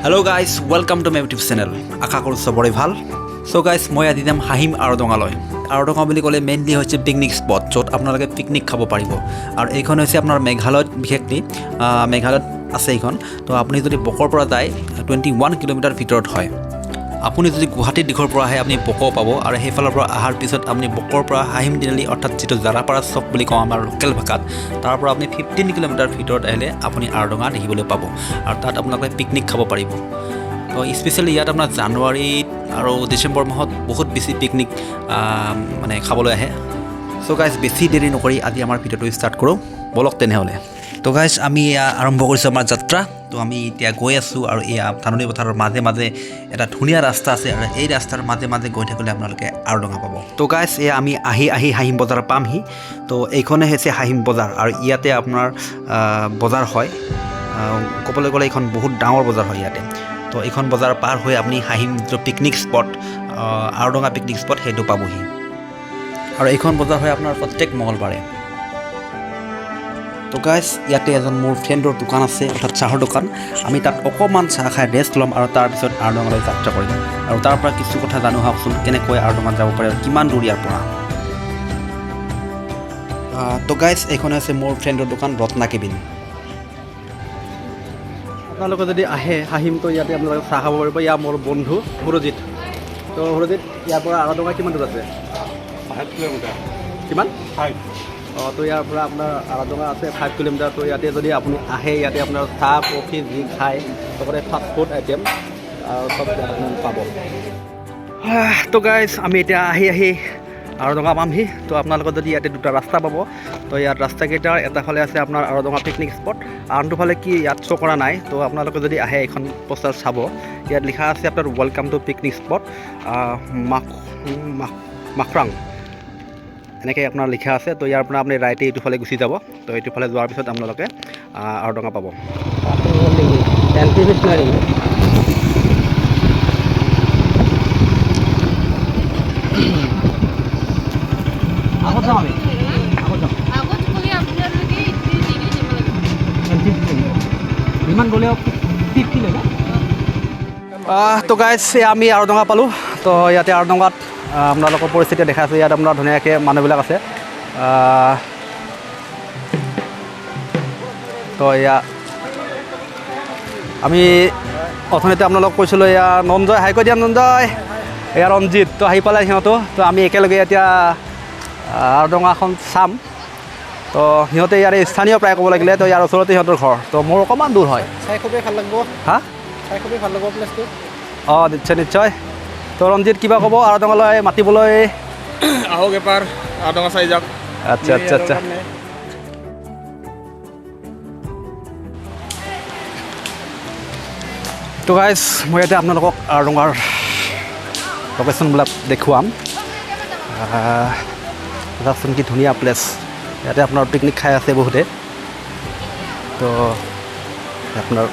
Hello guys, welcome to my YouTube channel. আশা কৰোঁ সবৰে ভাল। So guys, মই আজি যাম হাহিম আৰডঙালৈ। আৰডঙা বুলি ক'লে মেইনলি হৈছে পিকনিক স্পট, য'ত আপোনালোকে পিকনিক খাব পাৰিব। আৰু এইখন হৈছে আপোনাৰ মেঘালয়ত, বিশেষকৈ মেঘালয়ত আছে এইখন। তো আপুনি যদি বকৰ পৰা যায় 21 কিলোমিটাৰ ভিতৰত হয়। আপুনি যদি গুৱাহাটীৰ দিশৰ পৰা আহে আপুনি বক পাব, আৰু সেইফালৰ পৰা অহাৰ পিছত আপুনি বকৰ পৰা হাহিম তিনিআলি অৰ্থাৎ যিটো জাৰাপাৰা চক বুলি কওঁ আমাৰ লোকেল ভাষাত, তাৰ পৰা আপুনি 15 কিলোমিটাৰ ভিতৰত আহিলে আপুনি আৰডঙা দেখিবলৈ পাব, আৰু তাত আপোনালোকে পিকনিক খাব পাৰিব। তো স্পেচিয়েলি ইয়াত আপোনাৰ জানুৱাৰীত আৰু ডিচেম্বৰ মাহত বহুত বেছি পিকনিক মানে খাবলৈ আহে। চ' গাইজ বেছি দেৰি নকৰি আজি আমাৰ ভিডিঅ'টো ষ্টাৰ্ট কৰোঁ, বলক তেনেহ'লে। তো গাইজ আমি আৰম্ভ কৰিছোঁ আমাৰ যাত্ৰা। তো আমি এতিয়া গৈ আছোঁ, আৰু এয়া ধাননি পথাৰৰ মাজে মাজে এটা ধুনীয়া ৰাস্তা আছে, আৰু এই ৰাস্তাৰ মাজে মাজে গৈ থাকিলে আপোনালোকে আৰডঙা পাব। তো গাইজ এয়া আমি আহি হাহিম বজাৰ পামহি। তো এইখনে হৈছে হাহিম বজাৰ, আৰু ইয়াতে আপোনাৰ বজাৰ হয়। ক'বলৈ গ'লে এইখন বহুত ডাঙৰ বজাৰ হয় ইয়াতে। তো এইখন বজাৰ পাৰ হৈ আপুনি হাহিম যিটো পিকনিক স্পট, আৰডঙা পিকনিক স্পট, সেইটো পাবহি। আৰু এইখন বজাৰ হয় আপোনাৰ প্ৰত্যেক মঙলবাৰে। তো গাইজ ইয়াতে এজন মোৰ ফ্ৰেণ্ডৰ দোকান আছে, অৰ্থাৎ চাহৰ দোকান। আমি তাত অকণমান চাহ খাই ৰেষ্ট ল'ম, আৰু তাৰপিছত আৰডঙালৈ যাত্ৰা কৰিম। আৰু তাৰ পৰা কিছু কথা জানো আহকচোন, কেনেকৈ আৰডঙাত যাব পাৰে আৰু কিমান দূৰ ইয়াৰ পৰা। তো গাইজ এইখন আছে মোৰ ফ্ৰেণ্ডৰ দোকান ৰত্না কেবিন। আপোনালোকে যদি আহে হাহিম, তো ইয়াতে আপোনালোকে চাহ খাব পাৰিব। ইয়াৰ মোৰ বন্ধু সুৰজিত। তো সুৰজিত, ইয়াৰ পৰা আৰডঙা কিমান দূৰ আছে? 5 কিলোমিটাৰ। কিমান? 5। তো ইয়াৰ পৰা আপোনাৰ আৰডঙা আছে 5 কিলোমিটাৰ। তো ইয়াতে যদি আপুনি আহে, ইয়াতে আপোনাৰ চাহ কফি যি খায়, লগতে ফাষ্ট ফুড আইটেম আৰু চব আপুনি পাব। তো গাইজ আমি এতিয়া আহি আৰডঙা পামহি। তো আপোনালোকে যদি ইয়াতে দুটা ৰাস্তা পাব। তো ইয়াত ৰাস্তাকেইটাৰ এটা ফালে আছে আপোনাৰ আৰডঙা পিকনিক স্পট, আনটো ফালে কি ইয়াত শ্ব' কৰা নাই। তো আপোনালোকে যদি আহে এইখন পোষ্টাৰ চাব, ইয়াত লিখা আছে আপোনাৰ ৱেলকাম টু পিকনিক স্পট মাখৰাং, এনেকৈ আপোনাৰ লিখা আছে। তো ইয়াৰ পৰা আপুনি ৰাইটে এইটো ফালে গুচি যাব। তো এইটো ফালে যোৱাৰ পিছত আপোনালোকে আৰডঙা পাব। আগত যাম আমি, ইমান গ'লেও 50 লয় না? তো গাইজ আমি আৰডঙা পালোঁ। তো ইয়াতে আৰডঙাত আপোনালোকৰ পৰিস্থিতি দেখাইছোঁ। ইয়াত আপোনাৰ ধুনীয়াকৈ মানুহবিলাক আছে। তো এয়া আমি অথনিতে আপোনালোকক কৈছিলোঁ, এয়া নঞ্জয়, হাই কৈ দিয়া নঞ্জয়, এয়া ৰঞ্জিত। তো আহি পালে সিহঁতো। তো আমি একেলগে এতিয়া আৰডঙাখন চাম। তো সিহঁতে ইয়াৰে স্থানীয় প্ৰায় ক'ব লাগিলে। তো ইয়াৰ ওচৰতে সিহঁতৰ ঘৰ। তো মোৰ অকণমান দূৰ হয়। চাই খুবেই ভাল লাগিব। হা? চাই খুবেই ভাল লাগিব প্লেচটো। অঁ, নিশ্চয়। তো ৰঞ্জিত কিবা ক'ব আৰডঙালৈ মাতিবলৈ? আহক এবাৰ আৰডঙা চাই যাওক। আচ্ছা। তো গাইজ মই এতিয়া আপোনালোকক আৰডঙাৰ লোকেশ্যনবিলাক দেখুৱাম। চাওকচোন কি ধুনীয়া প্লেচ। ইয়াতে আপোনাৰ পিকনিক খাই আছে বহুতে। তো আপোনাৰ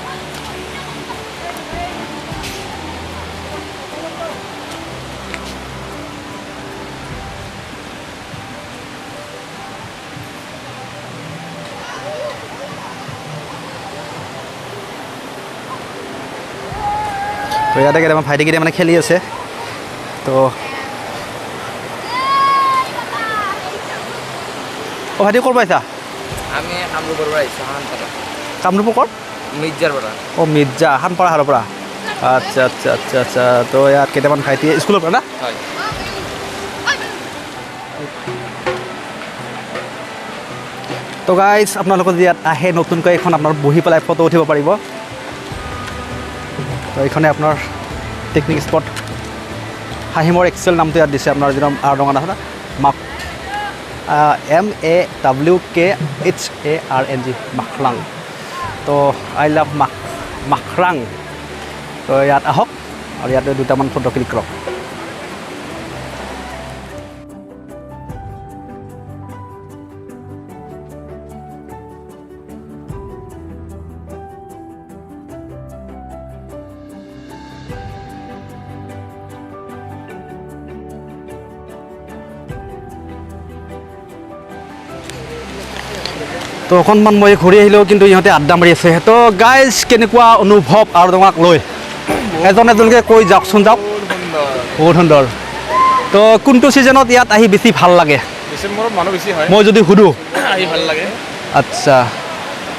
তো ইয়াতে কেইটামান ভাইটিকেইটা মানে খেলি আছে। তো ভাইটি ক'ৰ পাইছা? আমি কামৰূপৰ পৰা আহিছোঁ, হানপাৰা। কামৰূপৰ ক'ত? মিৰ্জাৰ পৰা। মিৰ্জা, হানপাৰা হাৰৰ পৰা। আচ্ছা। তো ইয়াত কেইটামান ভাইটি স্কুলৰ পৰা না? হয়। তো গাইজ আপোনালোকে যদি ইয়াত আহে, নতুনকৈ এইখন আপোনাৰ বহি পেলাই ফটো উঠিব পাৰিব। তো এইখনে আপোনাৰ পিকনিক স্পট। হাহিমৰ একচুৱেল নামটো ইয়াত দিছে আপোনাৰ, যিটো আৰডঙা আছে না, MAWKHARNG, মাখৰাং। তো আই লাভ মাখৰাং। তো ইয়াত আহক, আৰু ইয়াতে দুটামান ফটো ক্লিক কৰক। তো অকণমান মই ঘূৰি আহিলেও কিন্তু ইহঁতে আড্ডা মাৰি আছে। তো গাইজ কেনেকুৱা অনুভৱ আৰডঙাক লৈ? এজন এজনকৈ কৈ যাওকচোন যাওক। বহুত সুন্দৰ। তো কোনটো ছিজনত ইয়াত আহি বেছি ভাল লাগে ডিচেম্বৰত মানুহ বেছি হয়, মই যদি সুধোঁ? আহি ভাল লাগে। আচ্ছা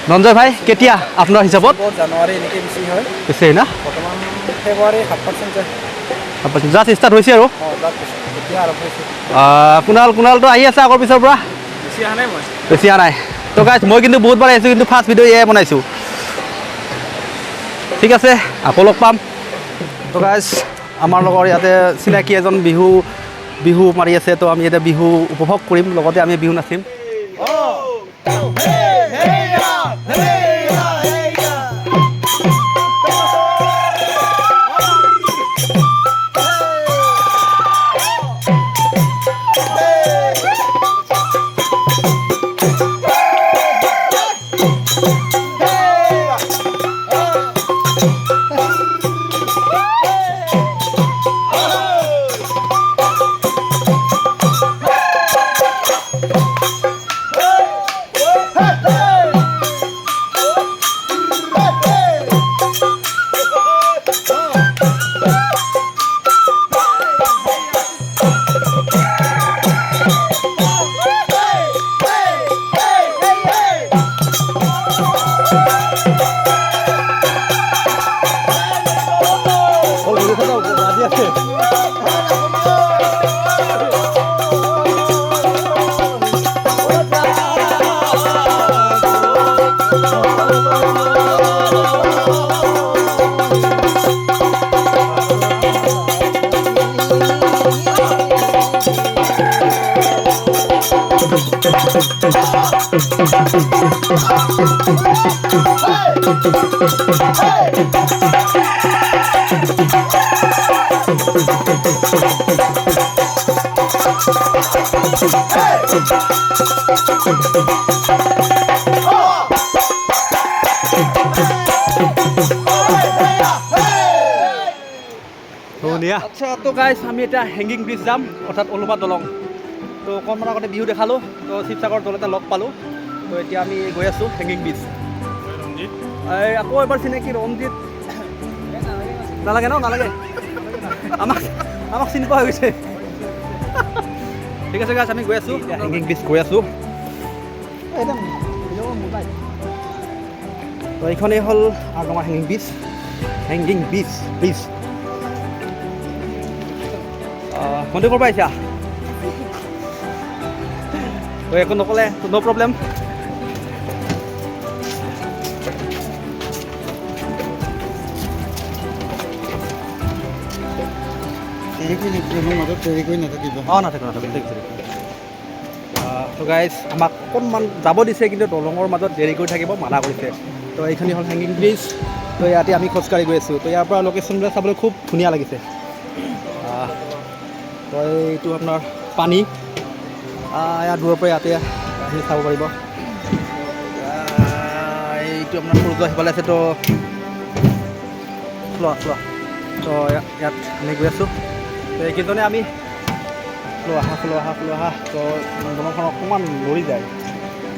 নঞ্জয় ভাই কেতিয়া আপোনাৰ হিচাপত? জানুৱাৰী এনেকৈ বেছি হয়, বেছি না বৰ্তমান ফেব্ৰুৱাৰী 7% যায়। জাষ্ট ষ্টাৰ্ট হৈছে আৰু এতিয়া আৰম্ভ হৈছে। কুণালটো আহি আছে আগৰ পিছৰ পৰা? বেছি অহা নাই মই। বেছি অহা নাই। তো গাইজ মই কিন্তু বহুতবাৰ আহিছোঁ, কিন্তু ফাৰ্ষ্ট ভিডিঅ' এয়াই বনাইছোঁ। ঠিক আছে আকৌ লগ পাম। তো গাইজ আমাৰ লগৰ ইয়াতে চিনাকি এজন বিহু মাৰি আছে, তো আমি ইয়াতে বিহু উপভোগ কৰিম, লগতে আমি বিহু নাচিম। আচ্ছা তো গাইজ আমি এতিয়া হেংগিং ব্ৰিজ যাম, অৰ্থাৎ ওলোমা দলং। তো অকণমান আগতে বিহু দেখালোঁ, তো শিৱসাগৰ দলতে লগ পালোঁ। তো এতিয়া আমি গৈ আছোঁ হেংগিং ব্ৰিজ। এই আকৌ এবাৰ চিনাকি ৰঞ্জিত। নালাগে ন? নালাগে, আমাক চিনি পোৱা হৈ গৈছে। ঠিক আছে গাইজ আমি গৈ আছোঁ, হেংগিং ব্ৰিজ গৈ আছোঁ। তো এইখনেই হ'ল আমাৰ হেংগিং ব্ৰিজ। মন্দিৰ ক'ৰ পৰা আহিছা? একো নক'লে ন' প্ৰব্লেম। অঁ নাথাকে ঠিক আছে। তো গাইজ আমাক অকণমান যাব দিছে, কিন্তু দলঙৰ মাজত দেৰি কৰি থাকিব মানা কৰিছে। তো এইখিনি হ'ল হেংগিং ব্ৰিজ। তো ইয়াতে আমি খোজকাঢ়ি গৈ আছোঁ। তো ইয়াৰ পৰা লোকেশ্যনবিলাক চাবলৈ খুব ধুনীয়া লাগিছে। তো এইটো আপোনাৰ পানী, ইয়াৰ দূৰৰ পৰা ইয়াতে আহি চাব পাৰিব। এইটো আপোনাৰ সূৰ্য সিফালে আছে। তো চোৱা তো ইয়াত আমি গৈ আছোঁ। তো এইকেইজনে আমি ফ্ল' আহা তো দলংখন অকণমান লৰি যায়।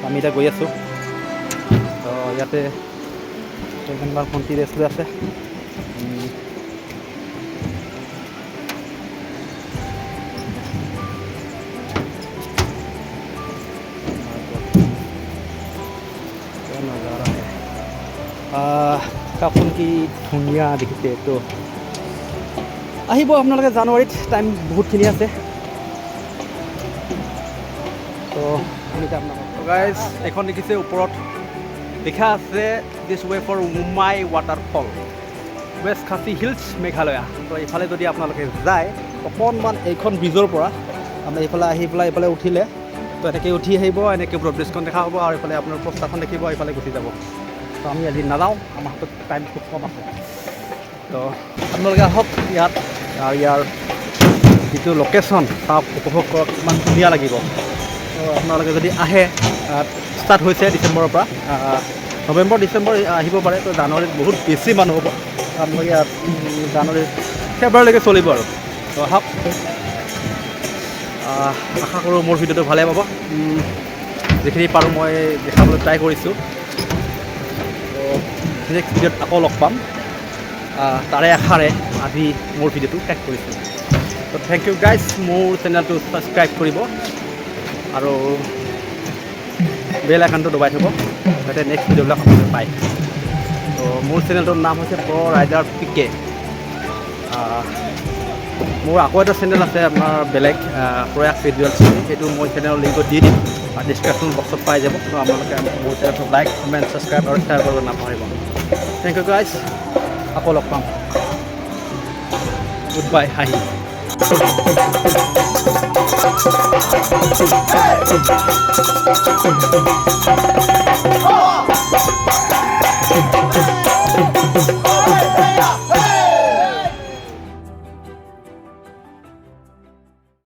আমি এতিয়া গৈ আছোঁ। তো ইয়াতে কেইজনমান ভণ্টি ৰেষ্ট লৈ আছে। কাপোৰ কি ধুনীয়া দেখিছে। তো আহিব আপোনালোকে জানুৱাৰীত, টাইম বহুতখিনি আছে। তো গাইজ এখন দেখিছে ওপৰত লিখা আছে this way for Umai waterfall, west Khasi hills Meghalaya. তো এইফালে যদি আপোনালোকে যায় অকণমান এইখন ব্ৰিজৰ পৰা আপোনাৰ এইফালে আহি পেলাই এইফালে উঠিলে, তো এনেকৈ উঠি আহিব, এনেকৈ ওপৰত ব্ৰিজখন দেখা হ'ব, আৰু এইফালে আপোনাৰ প্ৰস্তাৱখন দেখিব, এইফালে গুচি যাব। তো আমি আজি নাযাওঁ, আমাৰ হাতত টাইম খুব কম আছে। তো আপোনালোকে আহক ইয়াত, আৰু ইয়াৰ যিটো লোকেশ্যন তাক উপভোগ কৰক, ইমান ধুনীয়া লাগিব। তো আপোনালোকে যদি আহে, ষ্টাৰ্ট হৈছে ডিচেম্বৰৰ পৰা, নৱেম্বৰ ডিচেম্বৰ আহিব পাৰে। তো জানুৱাৰীত বহুত বেছি মানুহ হ'ব। আপোনালোকে ইয়াত জানুৱাৰী ফেব্ৰুৱাৰীলৈকে চলিব আৰু। তো আহক, আশা কৰোঁ মোৰ ভিডিঅ'টো ভালে পাব। যিখিনি পাৰোঁ মই দেখাবলৈ ট্ৰাই কৰিছোঁ। তো নেক্সট ভিডিঅ'ত আকৌ লগ পাম। তাৰে আশাৰে আজি মোৰ ভিডিঅ'টো শেষ কৰিছোঁ। তো থেংক ইউ গাইজ, মোৰ চেনেলটো ছাবস্ক্ৰাইব কৰিব আৰু বেল আইকনটো দবাই থ'ব যাতে নেক্সট ভিডিঅ'বিলাক আপোনালোকে পায়। তো মোৰ চেনেলটোৰ নাম হৈছে প্ৰ' ৰাইডাৰ PK। মোৰ আকৌ এটা চেনেল আছে আপোনাৰ বেলেগ প্ৰয়াস ভিজুৱেলছ, সেইটো মই চেনেলৰ লিংকত দি দিম আৰু ডিছক্ৰিপশ্যন বক্সত পাই যাব। তো আপোনালোকে মোৰ চেনেলটো লাইক, কমেণ্ট, ছাবস্ক্ৰাইব আৰু শ্বেয়াৰ কৰিব নাপাহৰিব। থেংক ইউ গাইজ, আকৌ লগ পাম। গুড বাই হাঁহি।